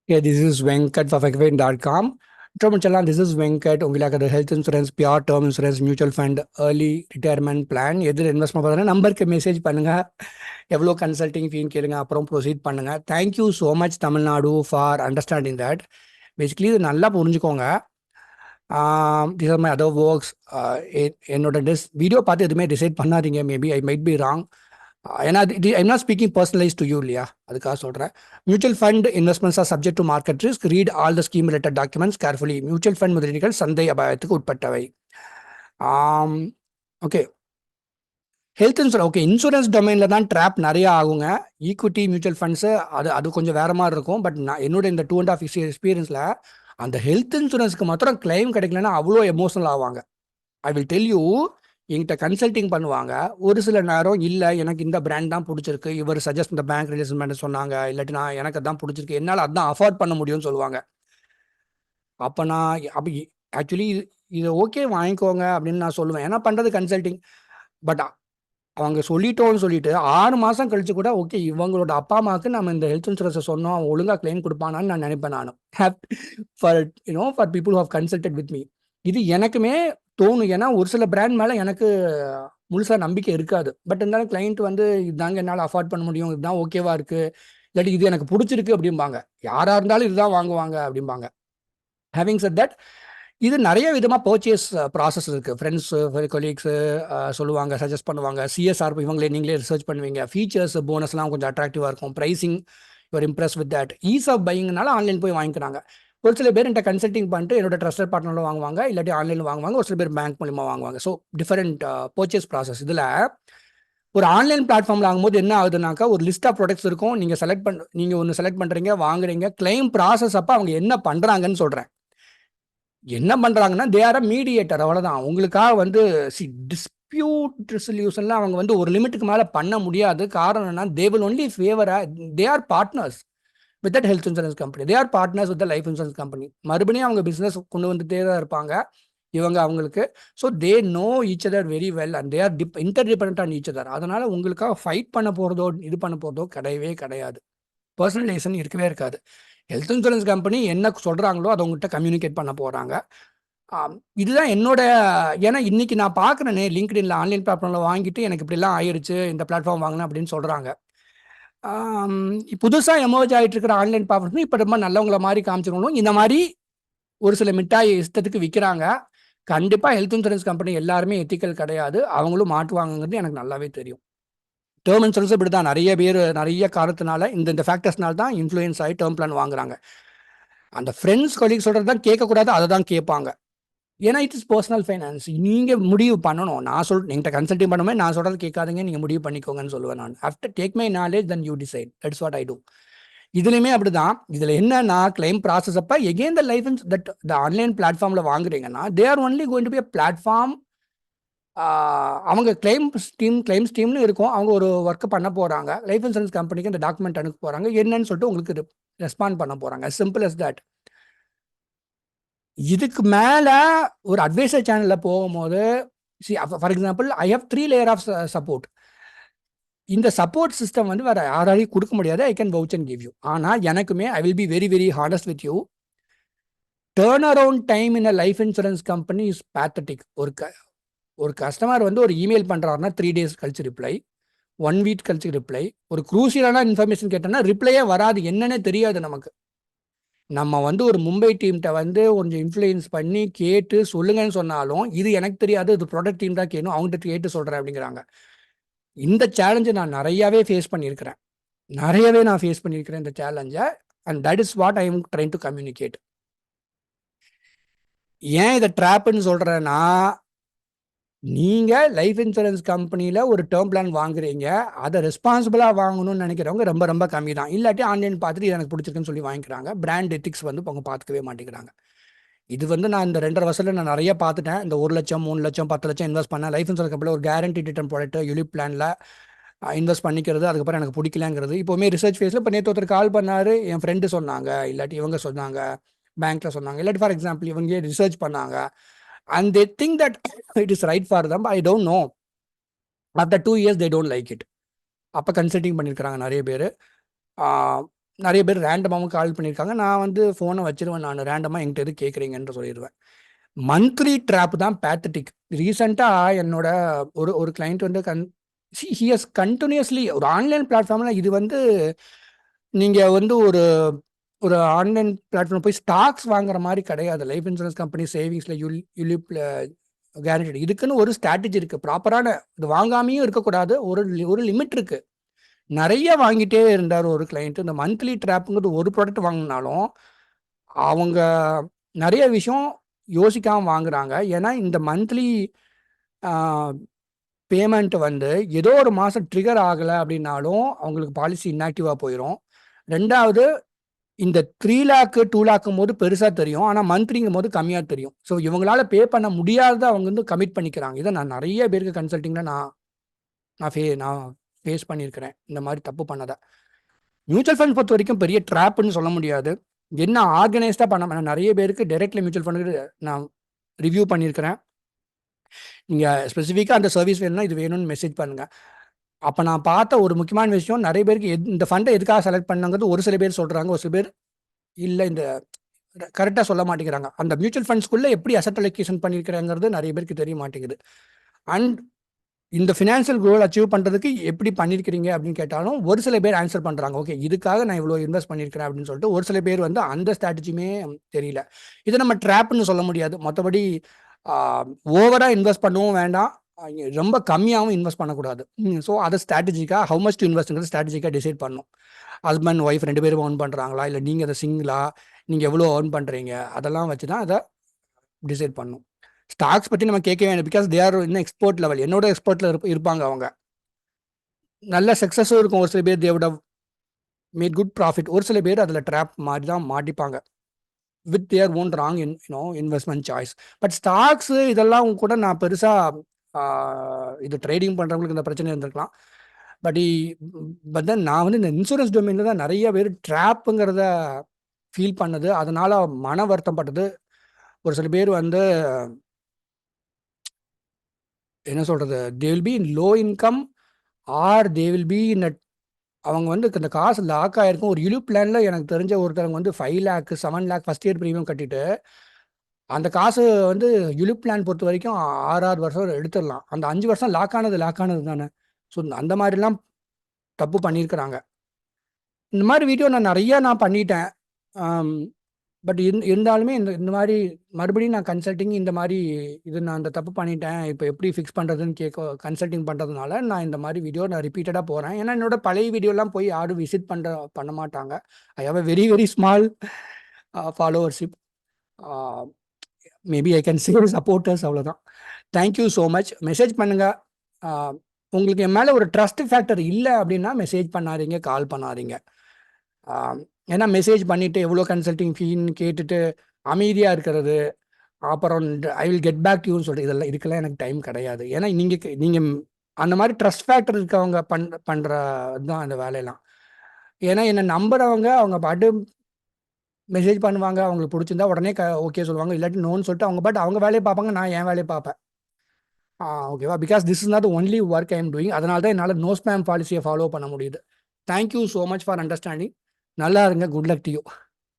Yeah, this is Venkat for Fakvin.com. Challan, this is Venkat. உங்களுக்கு அது health insurance, pure term insurance, mutual fund, early retirement plan எதில் investment பண்ணுறதுனா நம்பருக்கு message பண்ணுங்கள். எவ்வளோ consulting ஃபீன்னு கேளுங்க, அப்புறம் ப்ரொசீட் பண்ணுங்கள். Thank you so much Tamil Nadu for understanding that. Basically இது நல்லா புரிஞ்சுக்கோங்க. This are my other works. என்னோட வீடியோ பார்த்து எதுவுமே டிசைட் பண்ணாதீங்க. Maybe I might be wrong. ஏன்னா I'm not speaking personalise to you இல்லையா, அதுக்காக சொல்கிறேன். Mutual fund investments are subject to market risk. Read all the scheme related documents carefully. Mutual fund முதலீடுகள் சந்தை அபாயத்துக்கு உட்பட்டவை. Okay, health insurance okay, insurance டொமைனில் தான் ட்ராப் நிறைய ஆகுங்க. ஈக்விட்டி மியூச்சுவல் ஃபண்ட்ஸு அது கொஞ்சம் வேறு மாதிரி இருக்கும். பட் நான் என்னோட இந்த 2.5 years எக்ஸ்பீரியன்ஸில் அந்த ஹெல்த் இன்சூரன்ஸ்க்கு மாத்திரம் கிளைம் கிடைக்கலன்னா அவ்வளோ எமோஷனல் ஆவாங்க. I will tell you. என்கிட்ட கன்சல்டிங் பண்ணுவாங்க. ஒரு சில நேரம் இல்லை எனக்கு இந்த பிராண்ட் தான் பிடிச்சிருக்கு, இவர் சஜஸ்ட் இந்த பேங்க் ரிலேஷன் சொன்னாங்க, இல்லாட்டி நான் எனக்கு அதான் பிடிச்சிருக்கு, என்னால் அதான் அஃபோர்ட் பண்ண முடியும்னு சொல்லுவாங்க. அப்போ நான் ஆக்சுவலி இதை ஓகே வாங்கிக்கோங்க அப்படின்னு நான் சொல்லுவேன். ஏன்னா பண்ணுறது கன்சல்டிங். பட் அவங்க சொல்லிட்டோன்னு சொல்லிட்டு 6 மாதம் கழிச்சு கூட ஓகே இவங்களோட அப்பா அம்மாவுக்கு நம்ம இந்த ஹெல்த் இன்சூரன்ஸை சொன்னோம், அவன் ஒழுங்காக கிளைம் கொடுப்பானான்னு நான் நினைப்பேன். நானும் for people who have consulted with me இது எனக்குமே தோணும். ஏன்னா ஒரு சில பிராண்ட் மேலே எனக்கு முழுசாக நம்பிக்கை இருக்காது. பட் இருந்தாலும் கிளைண்ட் வந்து இதுதாங்க என்னால் அஃபோர்ட் பண்ண முடியும், இதுதான் ஓகேவா இருக்கு, இல்லாட்டி இது எனக்கு பிடிச்சிருக்கு அப்படிம்பாங்க. யாராக இருந்தாலும் இதுதான் வாங்குவாங்க அப்படிம்பாங்க. ஹேவிங் செட் தட், இது நிறைய விதமாக பர்ச்சேஸ் ப்ராசஸ் இருக்குது. ஃப்ரெண்ட்ஸு கொலீக்ஸு சொல்லுவாங்க, சஜஸ்ட் பண்ணுவாங்க. சிஎஸ்ஆர் இவங்களே நீங்களே ரிசர்ச் பண்ணுவீங்க. ஃபீச்சர்ஸ் போனஸ்லாம் கொஞ்சம் அட்ராக்டிவாக இருக்கும். Pricing you are impress with that. Ease of பையிங்னால ஆன்லைன் போய் வாங்கிக்கிறாங்க. ஒரு சில பேர் என்கிட்ட கன்சல்டிங் பண்ணிட்டு என்னோட ட்ரஸ்டட் பார்ட்னரில் வாங்குவாங்க, இல்லாட்டி ஆன்லைனில் வாங்குவாங்க. ஒரு சில பேர் பேங்க் மூலிமா வாங்குவாங்க. So different purchase process. இதில் ஒரு ஆன்லைன் பிளாட்ஃபார்மில் ஆகும்போது என்ன ஆகுதுனாக்கா, ஒரு லிஸ்ட் ஆஃப் ப்ராடக்ட்ஸ் இருக்கும். நீங்கள் ஒன்று செலக்ட் பண்ணுறீங்க, வாங்குறீங்க. கிளைம் ப்ராசஸ் அப்போ அவங்க என்ன பண்ணுறாங்கன்னு சொல்கிறேன். என்ன பண்ணுறாங்கன்னா, தே ஆர் அ மீடியேட்டர், அவ்வளோதான். உங்களுக்காக வந்து டிஸ்பியூட் ரெசல்யூஷன்லாம் அவங்க வந்து ஒரு லிமிட்டுக்கு மேலே பண்ண முடியாது. காரணம் என்ன, they will only favour, they are partners with that health insurance company. They are partners with the life insurance company. மறுபடியும் அவங்க பிஸ்னஸ் கொண்டு வந்துட்டே தான் இருப்பாங்க இவங்க அவங்களுக்கு. So they know each other very well and they are interdependent on each other. அதனால உங்களுக்காக ஃபைட் பண்ண போகிறதோ இது பண்ண போகிறதோ கிடையவே கிடையாது. பர்சனலைசேஷன் இருக்கவே இருக்காது. ஹெல்த் இன்சூரன்ஸ் கம்பெனி என்ன சொல்கிறாங்களோ அதை உங்கள்கிட்ட கம்யூனிகேட் பண்ண போகிறாங்க. இதுதான் என்னோட. ஏன்னா இன்னைக்கு நான் பார்க்குறேனே லிங்க்டின்ல ஆன்லைன் பிளாட்ஃபார்மில் வாங்கிட்டு எனக்கு இப்படிலாம் ஆயிடுச்சு, இந்த பிளாட்ஃபார்ம் வாங்கினேன் அப்படின்னு சொல்கிறாங்க. புதுசாக எமர்ஜ் ஆகிட்டு இருக்கிற ஆன்லைன் பிளாட்ஃபார்ம் இப்போ ரொம்ப நல்லவங்கள மாதிரி காமிச்சிக்கணும். இந்த மாதிரி ஒரு சில மிட்டாய் இஷ்டத்துக்கு விற்கிறாங்க. கண்டிப்பாக ஹெல்த் இன்சூரன்ஸ் கம்பெனி எல்லாருமே எத்திக்கல் கிடையாது, அவங்களும் மாட்டுவாங்கங்கிறது எனக்கு நல்லாவே தெரியும். டேர்ம் இன்சூரன்ஸ் இப்படி தான் நிறைய பேர் நிறைய காரணத்தினால இந்த ஃபேக்டர்ஸ்னால தான் இன்ஃப்ளூயன்ஸ் ஆகி டேர்ம் பிளான் வாங்குறாங்க. அந்த ஃப்ரெண்ட்ஸ் கொலீக் சொல்கிறது தான் கேட்கக்கூடாது, அதை தான் கேட்பாங்க. ஏன்னா இட் இஸ் பர்சனல் ஃபைனான்ஸ். நீங்கள் முடிவு பண்ணணும். நான் என்கிட்ட கன்சல்டிங் பண்ணுமே, நான் சொல்கிறது கேட்காதீங்க, நீங்கள் முடிவு பண்ணிக்கோங்கன்னு சொல்லுவேன் நான். After take my knowledge then you decide. That's what I do. இதுலையுமே அப்படிதான். இதில் என்னன்னா கிளைம் ப்ராசஸ் அப்போ again the life that the online பிளாட்ஃபார்மில் வாங்குறீங்கன்னா they are only going to be a platform. அவங்க கிளைம் ஸ்டீம்னு இருக்கும். அவங்க ஒரு ஒர்க்கு பண்ண போகிறாங்க. லைஃப் இன்சூரன்ஸ் கம்பெனிக்கு இந்த டாக்குமெண்ட் அனுப்ப போகிறாங்க. என்னன்னு சொல்லிட்டு உங்களுக்கு ரெஸ்பாண்ட் பண்ண போகிறாங்க. Simple as that. இதுக்கு மேலே ஒரு அட்வைசர் சேனலில் போகும்போது for example I have 3 layer of support. இந்த சப்போர்ட் சிஸ்டம் வந்து வேறு யாராலையும் கொடுக்க முடியாது. I can vouch and give you. ஆனால் எனக்குமே I will be very very honest with you. Turn around time in a life insurance company is pathetic. ஒரு customer வந்து ஒரு இமெயில் பண்ணுறாருன்னா 3 days கழிச்சு ரிப்ளை, 1 week கழிச்சு ரிப்ளை. ஒரு குரூசியலான இன்ஃபர்மேஷன் கேட்டோம்னா ரிப்ளையே வராது, என்னன்னே தெரியாது நமக்கு. நம்ம வந்து ஒரு மும்பை டீம்கிட்ட வந்து கொஞ்சம் இன்ஃப்ளூயன்ஸ் பண்ணி கேட்டு சொல்லுங்கன்னு சொன்னாலும் இது எனக்கு தெரியாது, இது ப்ராடக்ட் டீம் தான் கேட்கணும், அவங்ககிட்ட கேட்டு சொல்கிறேன் அப்படிங்கிறாங்க. இந்த சேலஞ்சை நான் நிறையாவே ஃபேஸ் பண்ணியிருக்கிறேன். இந்த சேலஞ்சை. And that is what I am trying to communicate. ஏன் இதை ட்ராப்புன்னு சொல்கிறேன்னா, நீங்கள் லைஃப் இன்சூரன்ஸ் கம்பெனியில் ஒரு டேர்ம் பிளான் வாங்குறீங்க, அதை ரெஸ்பான்சிபிளாக வாங்கணும்னு நினைக்கிறவங்க ரொம்ப ரொம்ப கம்மி தான். இல்லாட்டி ஆன்லைன் பார்த்துட்டு எனக்கு பிடிச்சிருக்குன்னு சொல்லி வாங்கிக்கிறாங்க. பிராண்ட் எத்திக்ஸ் வந்து அவங்க பார்த்துக்கவே மாட்டேங்கிறாங்க. இது வந்து நான் இந்த 2.5 வருஷத்தில் நான் நிறைய பார்த்துட்டேன். இந்த 1 லட்சம் 3 லட்சம் 10 லட்சம் இன்வெஸ்ட் பண்ணேன். லைஃப் இன்சூரன்ஸ் கம்பெனியில் ஒரு கேரண்டி ரிட்டர்ன் ப்ராடக்ட் யூலிப் பிளானில் இன்வெஸ்ட் பண்ணிக்கிறது. அதுக்கப்புறம் எனக்கு பிடிக்கலங்கிறது. இப்போவுமே ரிசர்ச் ஃபேஸில் இப்போ நேற்று ஒருத்தர் கால் பண்ணார், என் ஃப்ரெண்டு சொன்னாங்க, இல்லாட்டி இவங்க சொன்னாங்க, பேங்க்கில் சொன்னாங்க, இல்லாட்டி ஃபார் எக்ஸாம்பிள் இவங்க ரிசர்ச் பண்ணாங்க. And they think that it is right for them. I don't know. After 2 years, they don't like it. அப்போ கன்சல்டிங் பண்ணியிருக்கிறாங்க நிறைய பேர். நிறைய பேர் ரேண்டமாகவும் கால் பண்ணியிருக்காங்க. நான் வந்து ஃபோனை வச்சிருவேன். நான் ரேண்டமாக என்கிட்ட எது கேட்குறீங்கன்னு சொல்லிடுவேன். மந்த்லி ட்ராப் தான் பேத்தட்டிக். ரீசெண்டாக என்னோட ஒரு ஒரு கிளைண்ட் வந்து ஹி ஹஸ் கண்டினியூஸ்லி ஒரு ஆன்லைன் பிளாட்ஃபார்மில் இது வந்து நீங்கள் வந்து ஒரு ஒரு ஆன்லைன் பிளாட்ஃபார்ம் போய் ஸ்டாக்ஸ் வாங்குற மாதிரி கிடையாது. லைஃப் இன்சூரன்ஸ் கம்பெனி சேவிங்ஸில் யூலிப்ல கேரண்டட் இதுக்குன்னு ஒரு ஸ்ட்ராட்டஜி இருக்குது. ப்ராப்பரான இது வாங்காமையும் இருக்கக்கூடாது. ஒரு லிமிட் இருக்குது. நிறைய வாங்கிட்டே இருந்தார் ஒரு கிளைண்ட். இந்த மந்த்லி ட்ராப்புங்கிறது ஒரு ப்ராடக்ட் வாங்கினாலும் அவங்க நிறைய விஷயம் யோசிக்காமல் வாங்குறாங்க. ஏன்னா இந்த மந்த்லி பேமெண்ட் வந்து ஏதோ ஒரு மாதம் ட்ரிகர் ஆகலை அப்படின்னாலும் அவங்களுக்கு பாலிசி இன்ஆக்டிவாக போயிடும். ரெண்டாவது, இந்த 3 லேக்கு 2 லேக்கும் போது பெருசாக தெரியும். ஆனால் மந்த்லிங்கும் போது கம்மியாக தெரியும். ஸோ இவங்களால பே பண்ண முடியாத அவங்க வந்து கமிட் பண்ணிக்கிறாங்க. இதை நான் நிறைய பேருக்கு கன்சல்ட்டிங்கில் நான் ஃபேஸ் பண்ணியிருக்கிறேன் இந்த மாதிரி தப்பு பண்ணதை. மியூச்சுவல் ஃபண்ட் பொறுத்த வரைக்கும் பெரிய ட்ராப்னு சொல்ல முடியாது. என்ன ஆர்கனைஸ்டாக பண்ண நிறைய பேருக்கு டைரெக்ட்லி மியூச்சுவல் ஃபண்டு நான் ரிவ்யூ பண்ணியிருக்கிறேன். நீங்கள் ஸ்பெசிஃபிக்காக அந்த சர்வீஸ் வேணும்னா இது வேணும்னு மெசேஜ் பண்ணுங்கள். அப்போ நான் பார்த்த ஒரு முக்கியமான விஷயம், நிறைய பேருக்கு இந்த ஃபண்டை எதுக்காக செலக்ட் பண்ணாங்கிறது ஒரு சில பேர் சொல்கிறாங்க, ஒரு சில பேர் இல்லை இந்த கரெக்டாக சொல்ல மாட்டேங்கிறாங்க. அந்த மியூச்சுவல் ஃபண்ட்ஸ்குள்ளே எப்படி அசட் அலோகேஷன் பண்ணியிருக்கிறாங்கிறது நிறைய பேருக்கு தெரிய மாட்டேங்குது. அண்ட் இந்த ஃபினான்ஷியல் கோல் அச்சீவ் பண்ணுறதுக்கு எப்படி பண்ணியிருக்கிறீங்க அப்படின்னு கேட்டாலும் ஒரு சில பேர் ஆன்சர் பண்ணுறாங்க. ஓகே, இதுக்காக நான் இவ்வளோ இன்வெஸ்ட் பண்ணியிருக்கிறேன் அப்படின்னு சொல்லிட்டு ஒரு சில பேர் வந்து அந்த ஸ்ட்ராட்டஜியுமே தெரியல. இதை நம்ம ட்ராப்னு சொல்ல முடியாது. மற்றபடி ஓவராக இன்வெஸ்ட் பண்ணவும் வேண்டாம், ரொம்ப கம்மியாகவும் இன்வெஸ்ட் பண்ணக்கூடாது. ஸோ அதை ஸ்ட்ராட்டஜிக்காக ஹவு மச் டு இன்வெஸ்ட்ங்கிறது ஸ்ட்ராட்டஜிக்காக டிசைட் பண்ணணும். ஹஸ்பண்ட் ஒய்ஃப் 2 பேரும் ஏர்ன் பண்ணுறாங்களா, இல்லை நீங்கள் அதை சிங்கிளா, நீங்கள் எவ்வளோ ஏர்ன் பண்ணுறீங்க, அதெல்லாம் வச்சு தான் அதை டிசைட் பண்ணணும். ஸ்டாக்ஸ் பற்றி நம்ம கேட்க வேணும். பிகாஸ் தே ஆர் இன்னும் எக்ஸ்போர்ட் லெவல். என்னோட எக்ஸ்போர்ட்டில் இருப்பாங்க. அவங்க நல்ல சக்ஸஸும் இருக்கும். ஒரு சில பேர் தேவோட மேட் குட் ப்ராஃபிட். ஒரு சில பேர் அதில் ட்ராப் மாதிரி தான் மாட்டிப்பாங்க with their own wrong investment choice. But stocks இதெல்லாம் கூட நான் பெருசாக இது ட்ரேடிங் பண்ணுறவங்களுக்கு இந்த பிரச்சனை இருந்திருக்கலாம். பட் தென் நான் வந்து இந்த இன்சூரன்ஸ் டொமைனில் தான் நிறைய பேர் ட்ராப்புங்கிறத ஃபீல் பண்ணது, அதனால் மன வருத்தப்பட்டது. ஒரு சில பேர் வந்து என்ன சொல்கிறது, they will be in low income R they will be in அவங்க வந்து இந்த காசு லாக் ஆகிருக்கும். ஒரு யூலிப் பிளானில் எனக்கு தெரிஞ்ச ஒருத்தவங்க வந்து 5 lakh 7 lakh first year premium கட்டிட்டு அந்த காசு வந்து யூலிப் பிளான் பொறுத்த வரைக்கும் 6 வருஷம் எடுத்துடலாம். அந்த 5 வருஷம் லாக் ஆனது தானே. ஸோ அந்த மாதிரிலாம் தப்பு பண்ணியிருக்கிறாங்க. இந்த மாதிரி வீடியோ நான் நிறையா பண்ணிட்டேன். பட் இருந்தாலுமே இந்த மாதிரி மறுபடியும் நான் கன்சல்ட்டிங் இந்த மாதிரி நான் இந்த தப்பு பண்ணிட்டேன், இப்போ எப்படி ஃபிக்ஸ் பண்ணுறதுன்னு கன்சல்ட்டிங் பண்ணுறதுனால நான் இந்த மாதிரி வீடியோ நான் ரிப்பீட்டடாக போகிறேன். ஏன்னா என்னோட பழைய வீடியோலாம் போய் யாரும் விசிட் பண்ண மாட்டாங்க. I have a very very small followership. Maybe I can say supporters, அவ்வளோதான். Thank you so much. மெசேஜ் பண்ணுங்கள். உங்களுக்கு என் மேலே ஒரு ட்ரஸ்ட் ஃபேக்டர் இல்லை அப்படின்னா மெசேஜ் பண்ணாதீங்க, கால் பண்ணாதீங்க. ஏன்னா மெசேஜ் பண்ணிவிட்டு எவ்வளோ கன்சல்ட்டிங் ஃபீன்னு கேட்டுட்டு அமைதியாக இருக்கிறது, அப்புறம் ஐ வில் கெட் பேக் யூன்னு சொல்லிட்டு இதுக்கெல்லாம் எனக்கு டைம் கிடையாது. ஏன்னா நீங்கள் அந்த மாதிரி ட்ரஸ்ட் ஃபேக்டர் இருக்கவங்க பண்ணுற தான் அந்த வேலையெல்லாம். ஏன்னா என்னை நம்புறவங்க அவங்க பாட்டு மெசேஜ் பண்ணுவாங்க, அவங்களுக்கு பிடிச்சிருந்தா உடனே ஓகே சொல்லுவாங்க, இல்லாட்டி நோன்னு சொல்லிட்டு அவங்க பாட்டு அவங்க வேலையை பார்ப்பாங்க, நான் என் வேலையை பார்ப்பேன். ஓகேவா? Because this is not the only work I am doing. அதனால தான் என்னால் நோ ஸ்பேம் பாலிசியை ஃபாலோ பண்ண முடியுது. Thank you so much for understanding. நல்லா இருங்க. Good luck to you.